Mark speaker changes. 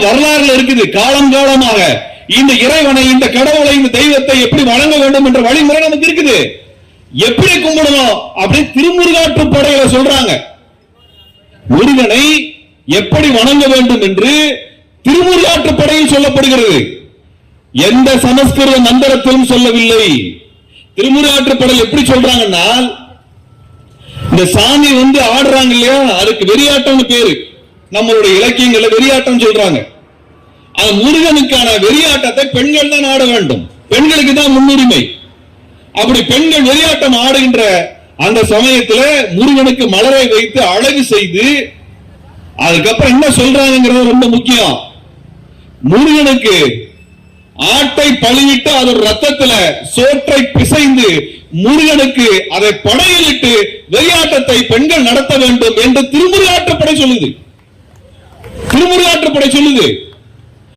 Speaker 1: வரலாறுல இருக்குது. காலம் காலமாக இந்த இறைவனை, இந்த கடவுளை, இந்த தெய்வத்தை எப்படி வணங்க வேண்டும் என்ற வழிமுறை நமக்கு இருக்குது. எப்படி கும்பிடணும் அப்படி திருமுருகாற்று படையில சொல்றாங்க. முருகனை எப்படி வணங்க வேண்டும் என்று திருமுருகாற்று படையில் சொல்லப்படுகிறது. எந்த சமஸ்கிருத மந்திரத்திலும் சொல்லவில்லை. திருமுருகாற்று படையில் எப்படி சொல்றாங்கன்னா, இந்த சாமி ஆடுறாங்க இல்லையா, அதுக்கு வெறியாட்டம் பேரு. நம்மளுடைய இலக்கியங்கள்ல வெறியாட்டம் சொல்றாங்க. அது முருகனுக்கான வெறியாட்டத்தை பெண்கள் தான் ஆட வேண்டும். பெண்களுக்கு தான் முன்னுரிமை. அப்படி பெண்கள் வெறியாட்டம் ஆடுகின்ற அந்த சமயத்துல முருகனுக்கு மலரை வைத்து அழகு செய்து, அதுக்கப்புறம் என்ன சொல்றாங்கிறது ரொம்ப முக்கியம். முருகனுக்கு ஆட்டை பழியிட்டு அதோட ரத்தத்துல சோற்றை பிசைந்து முருகனுக்கு அதை படையிலிட்டு வெறியாட்டத்தை பெண்கள் நடத்த வேண்டும் என்று திருமுருகாற்றுப்படை சொல்லுது. திருமுருகாற்றுப்படை சொல்லுது.